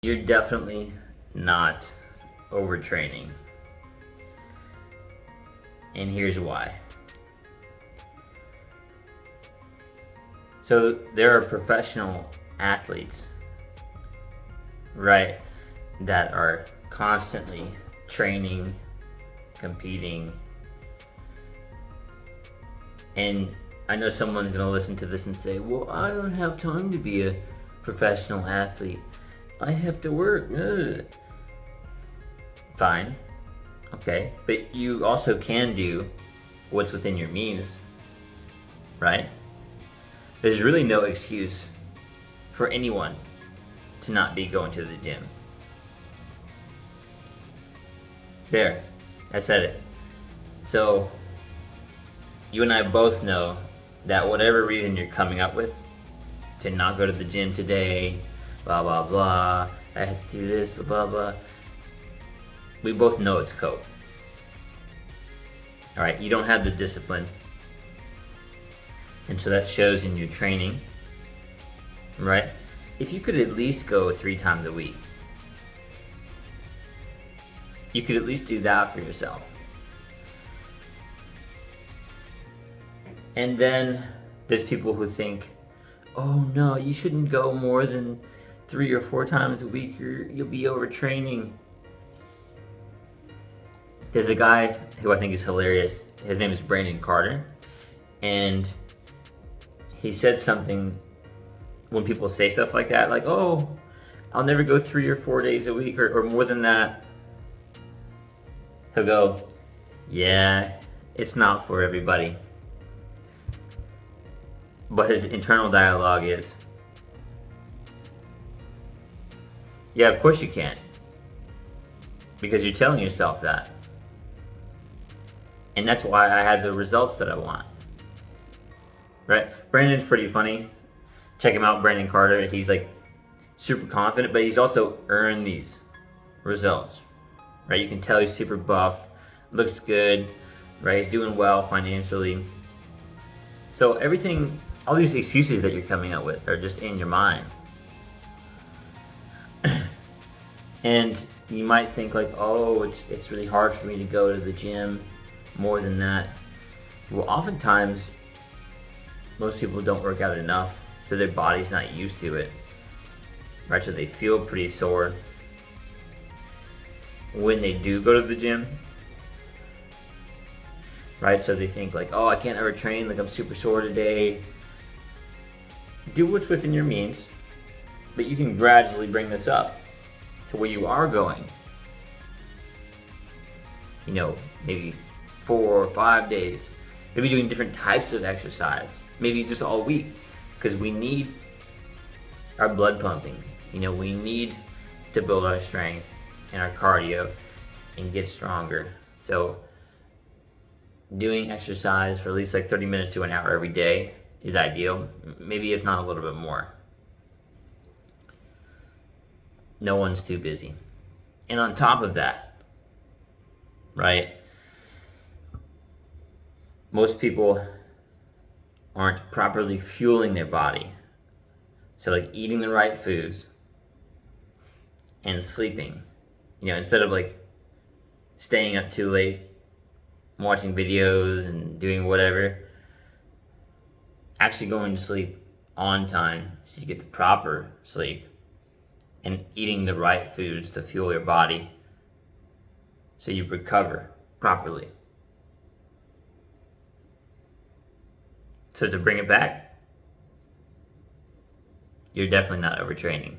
You're definitely not overtraining. And here's why. So there are professional athletes, right, that are constantly training, competing. And I know someone's gonna listen to this and say, well, I don't have time to be a professional athlete. I have to work. Ugh. Fine. Okay. But you also can do what's within your means, right? There's really no excuse for anyone to not be going to the gym. There. I said it. So, you and I both know that whatever reason you're coming up with to not go to the gym today, blah blah blah, I had to do this, blah blah blah, we both know it's cope. Alright, you don't have the discipline, and so that shows in your training, right? If you could at least go 3 times a week, you could at least do that for yourself. And then there's people who think, oh no, you shouldn't go more than 3 or 4 times a week, you'll be overtraining. There's a guy who I think is hilarious. His name is Brandon Carter. And he said something when people say stuff like that, like, oh, I'll never go 3 or 4 days a week or more than that. He'll go, yeah, it's not for everybody. But his internal dialogue is, yeah, of course you can. Because you're telling yourself that. And that's why I had the results that I want. Right? Brandon's pretty funny. Check him out, Brandon Carter. He's like super confident, but he's also earned these results. Right? You can tell he's super buff, looks good, right? He's doing well financially. So everything, all these excuses that you're coming up with are just in your mind. And you might think like, oh, it's really hard for me to go to the gym more than that. Well, oftentimes, most people don't work out enough, so their body's not used to it, right? So they feel pretty sore when they do go to the gym, right? So they think like, oh, I can't ever train, like I'm super sore today. Do what's within your means, but you can gradually bring this up to where you are going. You know, maybe 4 or 5 days, maybe doing different types of exercise, maybe just all week, because we need our blood pumping. You know, we need to build our strength and our cardio and get stronger. So doing exercise for at least like 30 minutes to an hour every day is ideal, maybe if not a little bit more. No one's too busy. And on top of that, right, most people aren't properly fueling their body. So like eating the right foods and sleeping. You know, instead of like staying up too late, watching videos and doing whatever, actually going to sleep on time so you get the proper sleep, and eating the right foods to fuel your body so you recover properly. So to bring it back, you're definitely not overtraining.